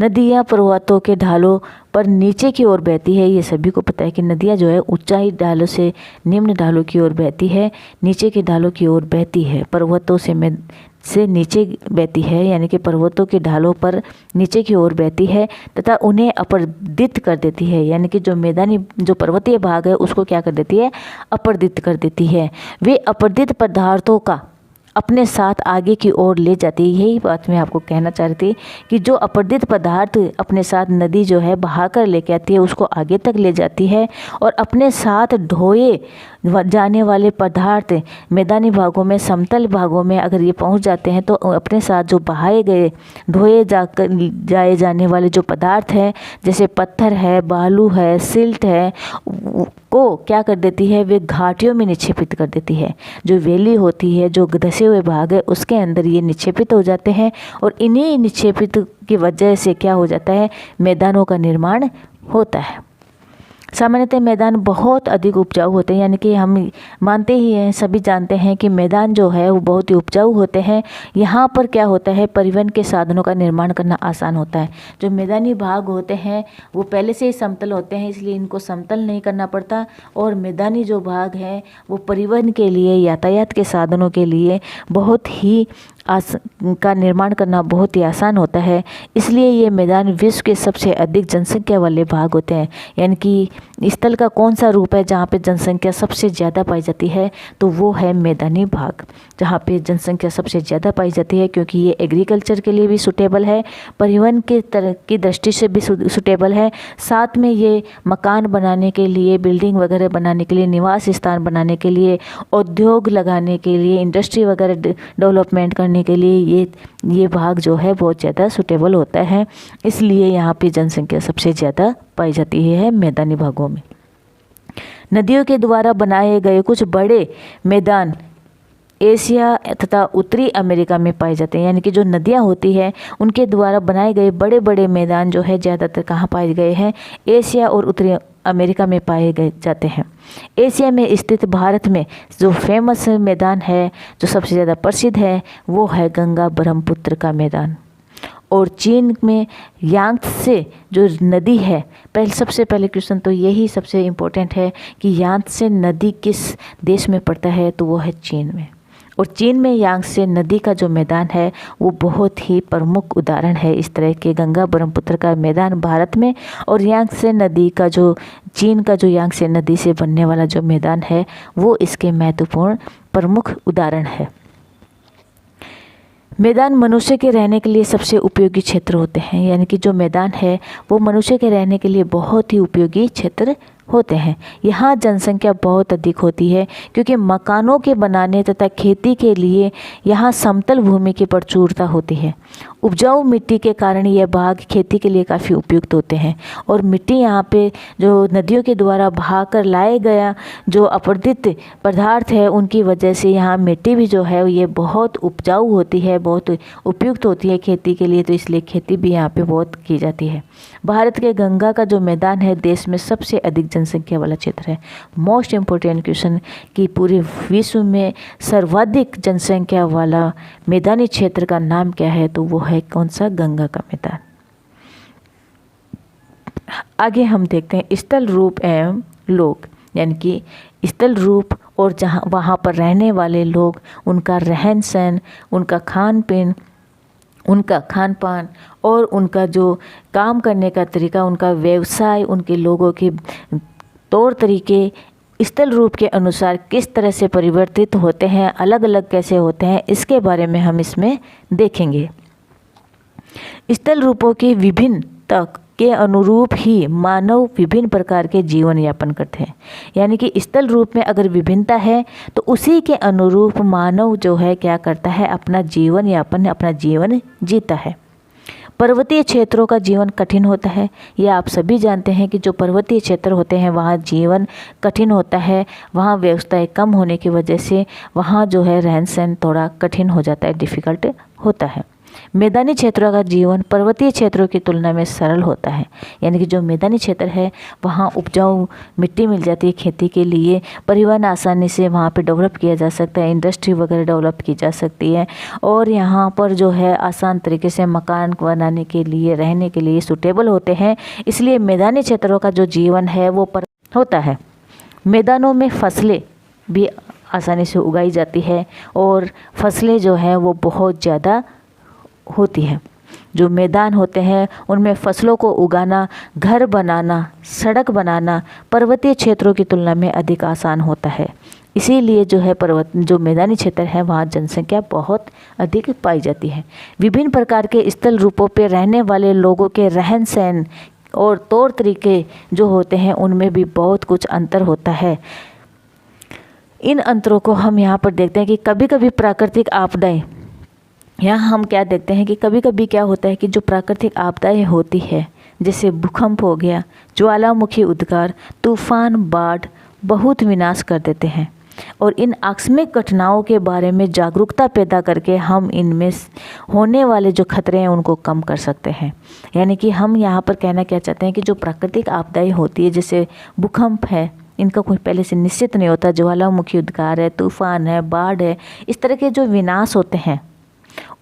नदियाँ पर्वतों के ढालों पर नीचे की ओर बहती है। ये सभी को पता है कि नदियाँ जो है ऊंचाई ढालों से निम्न ढालों की ओर बहती है, नीचे के ढालों की ओर बहती है, पर्वतों से नीचे बहती है, यानी कि पर्वतों के ढालों पर नीचे की ओर बहती है तथा उन्हें अपर्दित कर देती है, यानी कि जो मैदानी जो पर्वतीय भाग है उसको क्या कर देती है? अपर्दित कर देती है। वे अपर्दित पदार्थों का अपने साथ आगे की ओर ले जाती है। यही बात मैं आपको कहना चाह रही थी कि जो अपरदित पदार्थ अपने साथ नदी जो है बहा कर लेके आती है उसको आगे तक ले जाती है, और अपने साथ ढोए जाने वाले पदार्थ मैदानी भागों में, समतल भागों में अगर ये पहुंच जाते हैं तो अपने साथ जो बहाए गए ढोए जाए जाने वाले जो पदार्थ हैं, जैसे पत्थर है, बालू है, सिल्ट है, को क्या कर देती है, वे घाटियों में निक्षेपित कर देती है। जो वैली होती है, जो धसे हुए भाग है, उसके अंदर ये निक्षेपित हो जाते हैं, और इन्हीं निक्षेपित की वजह से क्या हो जाता है, मैदानों का निर्माण होता है। सामान्यतः मैदान बहुत अधिक उपजाऊ होते हैं, यानी कि हम मानते ही हैं, सभी जानते हैं कि मैदान जो है वो बहुत ही उपजाऊ होते हैं। यहाँ पर क्या होता है, परिवहन के साधनों का निर्माण करना आसान होता है। जो मैदानी भाग होते हैं वो पहले से ही समतल होते हैं, इसलिए इनको समतल नहीं करना पड़ता, और मैदानी जो भाग हैं वो परिवहन के लिए, यातायात के साधनों के लिए बहुत ही का निर्माण करना बहुत ही आसान होता है। इसलिए ये मैदान विश्व के सबसे अधिक जनसंख्या वाले भाग होते हैं। यानी कि स्थल का कौन सा रूप है जहाँ पे जनसंख्या सबसे ज़्यादा पाई जाती है, तो वो है मैदानी भाग, जहाँ पे जनसंख्या सबसे ज़्यादा पाई जाती है, क्योंकि ये एग्रीकल्चर के लिए भी सूटेबल है, परिवहन के की दृष्टि से भी सूटेबल है, साथ में ये मकान बनाने के लिए, बिल्डिंग वगैरह बनाने के लिए, निवास स्थान बनाने के लिए, उद्योग लगाने के लिए, इंडस्ट्री वगैरह डेवलपमेंट करने के लिए ये भाग जो है बहुत ज़्यादा सूटेबल होता है। इसलिए यहाँ पे जनसंख्या सबसे ज़्यादा पाई जाती है मैदानी भागों में। नदियों के द्वारा बनाए गए कुछ बड़े मैदान एशिया तथा उत्तरी अमेरिका में पाए जाते हैं। यानी कि जो नदियाँ होती हैं उनके द्वारा बनाए गए बड़े बड़े मैदान जो है ज़्यादातर कहाँ पाए गए हैं, एशिया और उत्तरी अमेरिका में पाए गए जाते हैं। एशिया में स्थित भारत में जो फेमस मैदान है, जो सबसे ज़्यादा प्रसिद्ध है, वो है गंगा ब्रह्मपुत्र का मैदान। और चीन में यांत्से जो नदी है, सबसे पहले क्वेश्चन तो यही सबसे इम्पोर्टेंट है कि यांत्से नदी किस देश में पड़ता है, तो वो है चीन में। और चीन में यांत्से नदी का जो मैदान है वो बहुत ही प्रमुख उदाहरण है इस तरह के। गंगा ब्रह्मपुत्र का मैदान भारत में, और यांत्से नदी का जो चीन का जो यांत्से नदी से बनने वाला जो मैदान है वो इसके महत्वपूर्ण प्रमुख उदाहरण है। मैदान मनुष्य के रहने के लिए सबसे उपयोगी क्षेत्र होते हैं। यानी कि जो मैदान है वो मनुष्य के रहने के लिए बहुत ही उपयोगी क्षेत्र होते हैं। यहाँ जनसंख्या बहुत अधिक होती है, क्योंकि मकानों के बनाने तथा खेती के लिए यहाँ समतल भूमि की प्रचुरता होती है। उपजाऊ मिट्टी के कारण यह भाग खेती के लिए काफ़ी उपयुक्त होते हैं, और मिट्टी यहाँ पे जो नदियों के द्वारा बहा कर लाए गया जो अपरदित पदार्थ है उनकी वजह से यहाँ मिट्टी भी जो है ये बहुत उपजाऊ होती है, बहुत उपयुक्त होती है खेती के लिए, तो इसलिए खेती भी यहाँ पे बहुत की जाती है। भारत के गंगा का जो मैदान है देश में सबसे अधिक जनसंख्या वाला क्षेत्र है। मोस्ट इम्पोर्टेंट क्वेश्चन कि पूरे विश्व में सर्वाधिक जनसंख्या वाला मैदानी क्षेत्र का नाम क्या है, तो वो है कौन सा, गंगा का मैदान। आगे हम देखते हैं स्थल रूप एवं लोग। यानी कि स्थल रूप और जहाँ वहाँ पर रहने वाले लोग, उनका रहन सहन, उनका खान पीन, उनका खान पान और उनका जो काम करने का तरीका, उनका व्यवसाय, उनके लोगों के तौर तरीके स्थल रूप के अनुसार किस तरह से परिवर्तित होते हैं, अलग अलग कैसे होते हैं, इसके बारे में हम इसमें देखेंगे। स्थल रूपों की विभिन्न तक के अनुरूप ही मानव विभिन्न प्रकार के जीवन यापन करते हैं। यानी कि स्थल रूप में अगर विभिन्नता है तो उसी के अनुरूप मानव जो है क्या करता है, अपना जीवन यापन, अपना जीवन जीता है। पर्वतीय क्षेत्रों का जीवन कठिन होता है। ये आप सभी जानते हैं कि जो पर्वतीय क्षेत्र होते हैं वहाँ जीवन कठिन होता है, वहाँ व्यवस्थाएं कम होने की वजह से वहाँ जो है रहन सहन थोड़ा कठिन हो जाता है, डिफ़िकल्ट होता है। मैदानी क्षेत्रों का जीवन पर्वतीय क्षेत्रों की तुलना में सरल होता है। यानी कि जो मैदानी क्षेत्र है वहाँ उपजाऊ मिट्टी मिल जाती है खेती के लिए, परिवहन आसानी से वहाँ पे डेवलप किया जा सकता है, इंडस्ट्री वगैरह डेवलप की जा सकती है, और यहाँ पर जो है आसान तरीके से मकान बनाने के लिए, रहने के लिए सूटेबल होते हैं। इसलिए मैदानी क्षेत्रों का जो जीवन है वो होता है। मैदानों में फसलें भी आसानी से उगाई जाती है, और फसलें जो हैं वो बहुत ज़्यादा होती है। जो मैदान होते हैं उनमें फसलों को उगाना, घर बनाना, सड़क बनाना पर्वतीय क्षेत्रों की तुलना में अधिक आसान होता है। इसीलिए जो है पर्वत जो मैदानी क्षेत्र है वहाँ जनसंख्या बहुत अधिक पाई जाती है। विभिन्न प्रकार के स्थल रूपों पर रहने वाले लोगों के रहन सहन और तौर तरीके जो होते हैं उनमें भी बहुत कुछ अंतर होता है। इन अंतरों को हम यहाँ पर देखते हैं कि कभी कभी प्राकृतिक आपदाएं, यहाँ हम क्या देखते हैं कि कभी कभी क्या होता है कि जो प्राकृतिक आपदाएं होती है जैसे भूकंप हो गया, ज्वालामुखी उद्गार, तूफान, बाढ़ बहुत विनाश कर देते हैं। और इन आकस्मिक घटनाओं के बारे में जागरूकता पैदा करके हम इनमें होने वाले जो खतरे हैं उनको कम कर सकते हैं। यानी कि हम यहाँ पर कहना क्या चाहते हैं कि जो प्राकृतिक आपदाएं होती है जैसे भूकंप है, इनका कोई पहले से निश्चित नहीं होता, ज्वालामुखी उद्गार है, तूफान है, बाढ़ है, इस तरह के जो विनाश होते हैं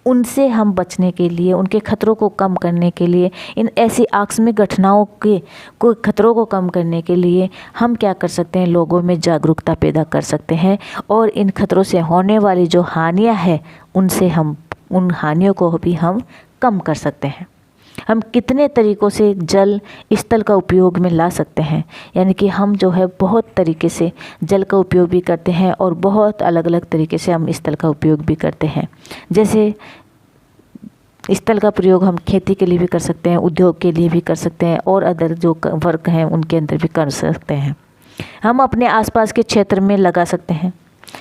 उनसे हम बचने के लिए, उनके खतरों को कम करने के लिए, इन ऐसी आकस्मिक घटनाओं के खतरों को कम करने के लिए हम क्या कर सकते हैं, लोगों में जागरूकता पैदा कर सकते हैं और इन खतरों से होने वाली जो हानियां हैं उनसे हम उन हानियों को भी हम कम कर सकते हैं। हम कितने तरीक़ों से जल स्थल का उपयोग में ला सकते हैं, यानी कि हम जो है बहुत तरीके से जल का उपयोग भी करते हैं और बहुत अलग अलग तरीके से हम स्थल का उपयोग भी करते हैं। जैसे स्थल का प्रयोग हम खेती के लिए भी कर सकते हैं, उद्योग के लिए भी कर सकते हैं और अदर जो वर्क हैं उनके अंदर भी कर सकते हैं। हम अपने आसपास के क्षेत्र में लगा सकते हैं।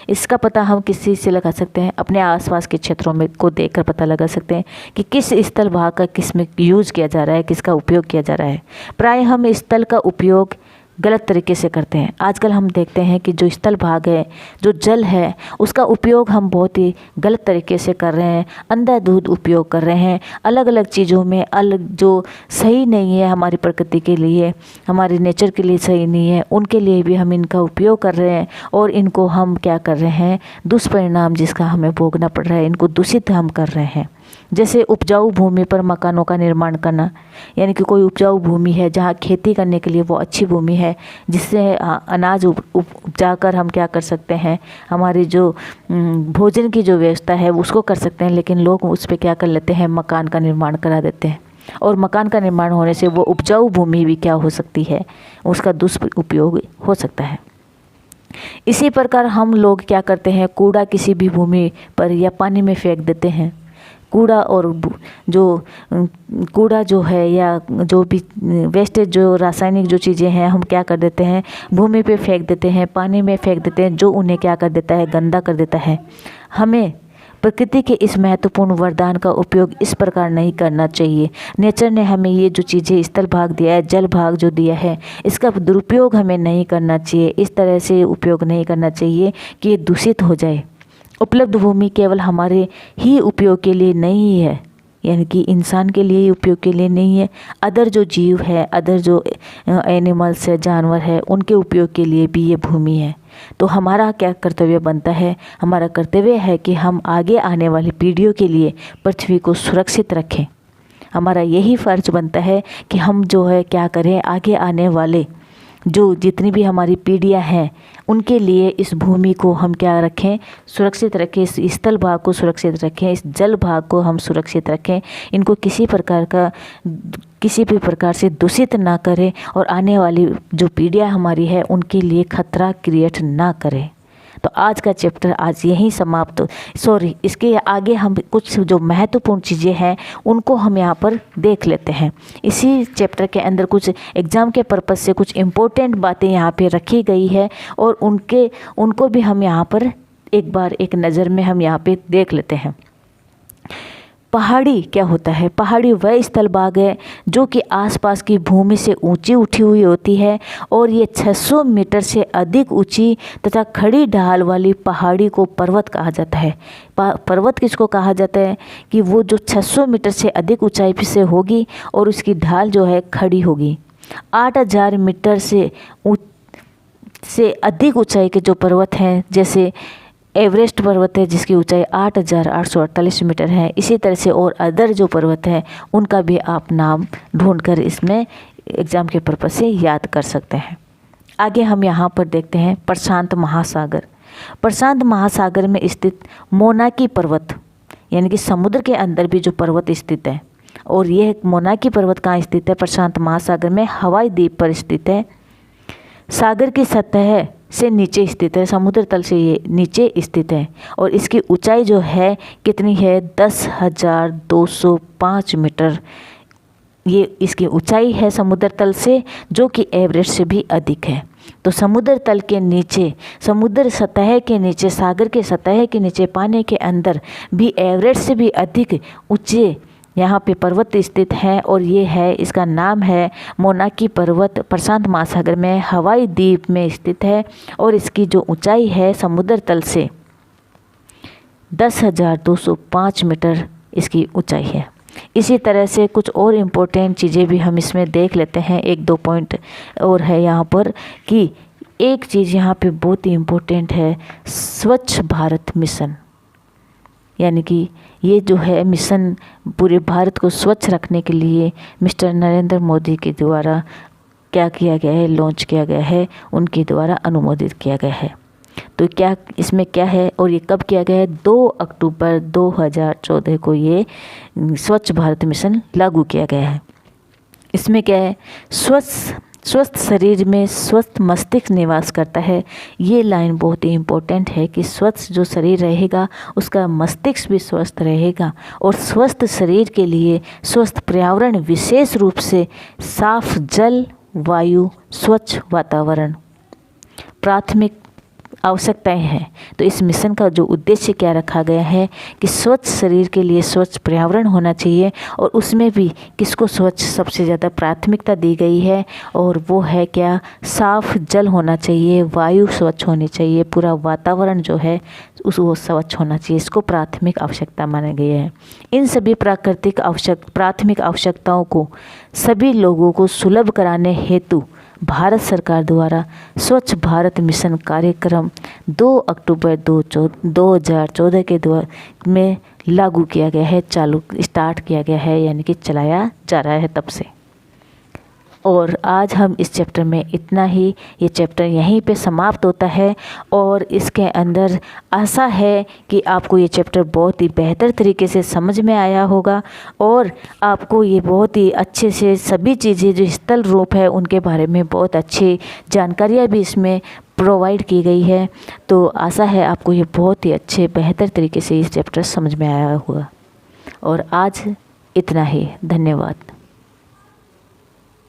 इसका पता हम किस चीज़ से लगा सकते हैं, अपने आसपास के क्षेत्रों में को देखकर पता लगा सकते हैं कि किस स्थल भाग का किस में यूज़ किया जा रहा है, किसका उपयोग किया जा रहा है। प्राय हम स्थल का उपयोग गलत तरीके से करते हैं। आजकल हम देखते हैं कि जो स्थल भाग है, जो जल है, उसका उपयोग हम बहुत ही गलत तरीके से कर रहे हैं, अंधाधुंध उपयोग कर रहे हैं, अलग अलग चीज़ों में, अलग जो सही नहीं है हमारी प्रकृति के लिए, हमारे नेचर के लिए सही नहीं है, उनके लिए भी हम इनका उपयोग कर रहे हैं और इनको हम क्या कर रहे हैं, दुष्परिणाम जिसका हमें भोगना पड़ रहा है, इनको दूषित हम कर रहे हैं। जैसे उपजाऊ भूमि पर मकानों का निर्माण करना, यानी कि कोई उपजाऊ भूमि है जहाँ खेती करने के लिए वो अच्छी भूमि है जिससे अनाज उपजाकर हम क्या कर सकते हैं, हमारी जो भोजन की जो व्यवस्था है उसको कर सकते हैं, लेकिन लोग उस पर क्या कर लेते हैं, मकान का निर्माण करा देते हैं और मकान का निर्माण होने से वो उपजाऊ भूमि भी क्या हो सकती है, उसका दुष्पयोग हो सकता है। इसी प्रकार हम लोग क्या करते हैं, कूड़ा किसी भी भूमि पर या पानी में फेंक देते हैं। कूड़ा और जो कूड़ा जो है या जो भी वेस्टेज जो रासायनिक जो चीज़ें हैं हम क्या कर देते हैं, भूमि पे फेंक देते हैं, पानी में फेंक देते हैं, जो उन्हें क्या कर देता है, गंदा कर देता है। हमें प्रकृति के इस महत्वपूर्ण वरदान का उपयोग इस प्रकार नहीं करना चाहिए। नेचर ने हमें ये जो चीज़ें स्थल भाग दिया है, जल भाग जो दिया है, इसका दुरुपयोग हमें नहीं करना चाहिए। इस तरह से उपयोग नहीं करना चाहिए कि ये दूषित हो जाए। उपलब्ध भूमि केवल हमारे ही उपयोग के लिए नहीं है, यानी कि इंसान के लिए ही उपयोग के लिए नहीं है, अदर जो जीव है, अदर जो एनिमल्स है, जानवर है, उनके उपयोग के लिए भी ये भूमि है। तो हमारा क्या कर्तव्य बनता है, हमारा कर्तव्य है कि हम आगे आने वाली पीढ़ियों के लिए पृथ्वी को सुरक्षित रखें। हमारा यही फ़र्ज बनता है कि हम जो है क्या करें, आगे आने वाले जो जितनी भी हमारी पीढ़ियां हैं उनके लिए इस भूमि को हम क्या रखें, सुरक्षित रखें, इस स्थल भाग को सुरक्षित रखें, इस जल भाग को हम सुरक्षित रखें, इनको किसी भी प्रकार से दूषित ना करें और आने वाली जो पीढ़ियां हमारी है उनके लिए खतरा क्रिएट ना करें। तो आज का चैप्टर आज यहीं समाप्त, इसके आगे हम कुछ जो महत्वपूर्ण चीज़ें हैं उनको हम यहाँ पर देख लेते हैं। इसी चैप्टर के अंदर कुछ एग्ज़ाम के पर्पज़ से कुछ इम्पोर्टेंट बातें यहाँ पे रखी गई है और उनको भी हम यहाँ पर एक बार एक नज़र में हम यहाँ पे देख लेते हैं। पहाड़ी क्या होता है, पहाड़ी वह स्थल भाग है जो कि आसपास की भूमि से ऊंची उठी हुई होती है और ये 600 मीटर से अधिक ऊंची तथा खड़ी ढाल वाली पहाड़ी को पर्वत कहा जाता है। पर्वत किसको कहा जाता है कि वो जो 600 मीटर से अधिक ऊंचाई से होगी और उसकी ढाल जो है खड़ी होगी। 8000 मीटर से अधिक ऊंचाई के जो पर्वत हैं, जैसे एवरेस्ट पर्वत है जिसकी ऊंचाई 8848 मीटर है, इसी तरह से और अदर जो पर्वत हैं उनका भी आप नाम ढूंढकर इसमें एग्ज़ाम के पर्पज़ से याद कर सकते हैं। आगे हम यहाँ पर देखते हैं प्रशांत महासागर। प्रशांत महासागर में स्थित मोनाकी पर्वत, यानी कि समुद्र के अंदर भी जो पर्वत स्थित है, और यह मोनाकी पर्वत कहाँ स्थित है, प्रशांत महासागर में, हवाई द्वीप पर स्थित है। सागर की सतह से नीचे स्थित है, समुद्र तल से ये नीचे स्थित है। और इसकी ऊंचाई जो है कितनी है, 10,205 मीटर ये इसकी ऊंचाई है समुद्र तल से, जो कि एवरेस्ट से भी अधिक है। तो समुद्र तल के नीचे, समुद्र सतह के नीचे, सागर के सतह के नीचे, पानी के अंदर भी एवरेस्ट से भी अधिक ऊंचे यहाँ पे पर्वत स्थित हैं। और ये है, इसका नाम है मोनाकी पर्वत, प्रशांत महासागर में हवाई द्वीप में स्थित है। और इसकी जो ऊंचाई है समुद्र तल से 10,205 मीटर इसकी ऊंचाई है। इसी तरह से कुछ और इम्पोर्टेंट चीज़ें भी हम इसमें देख लेते हैं। 1-2 पॉइंट और है यहाँ पर कि एक चीज़ यहाँ पे बहुत ही इम्पोर्टेंट है, स्वच्छ भारत मिशन। यानी कि ये जो है मिशन पूरे भारत को स्वच्छ रखने के लिए मिस्टर नरेंद्र मोदी के द्वारा क्या किया गया है, लॉन्च किया गया है, उनके द्वारा अनुमोदित किया गया है। तो क्या इसमें क्या है और ये कब किया गया है, 2 अक्टूबर 2014 को ये स्वच्छ भारत मिशन लागू किया गया है। इसमें क्या है, स्वस्थ शरीर में स्वस्थ मस्तिष्क निवास करता है। ये लाइन बहुत ही इम्पोर्टेंट है कि स्वस्थ जो शरीर रहेगा उसका मस्तिष्क भी स्वस्थ रहेगा। और स्वस्थ शरीर के लिए स्वस्थ पर्यावरण, विशेष रूप से साफ जल, वायु, स्वच्छ वातावरण प्राथमिक आवश्यकताएं हैं। तो इस मिशन का जो उद्देश्य क्या रखा गया है कि स्वच्छ शरीर के लिए स्वच्छ पर्यावरण होना चाहिए। और उसमें भी किसको स्वच्छ सबसे ज़्यादा प्राथमिकता दी गई है, और वो है क्या, साफ जल होना चाहिए, वायु स्वच्छ होनी चाहिए, पूरा वातावरण जो है वो स्वच्छ होना चाहिए। इसको प्राथमिक आवश्यकता माना गया है। इन सभी प्राथमिक आवश्यकताओं को सभी लोगों को सुलभ कराने हेतु भारत सरकार द्वारा स्वच्छ भारत मिशन कार्यक्रम 2 अक्टूबर 2014 के द्वारा में लागू किया गया है, स्टार्ट किया गया है, यानी कि चलाया जा रहा है तब से। और आज हम इस चैप्टर में इतना ही, ये चैप्टर यहीं पे समाप्त होता है। और इसके अंदर आशा है कि आपको ये चैप्टर बहुत ही बेहतर तरीके से समझ में आया होगा और आपको ये बहुत ही अच्छे से सभी चीज़ें जो स्थल रूप है उनके बारे में बहुत अच्छी जानकारियाँ भी इसमें प्रोवाइड की गई है। तो आशा है आपको ये बहुत ही अच्छे बेहतर तरीके से इस चैप्टर समझ में आया होगा। और आज इतना ही, धन्यवाद।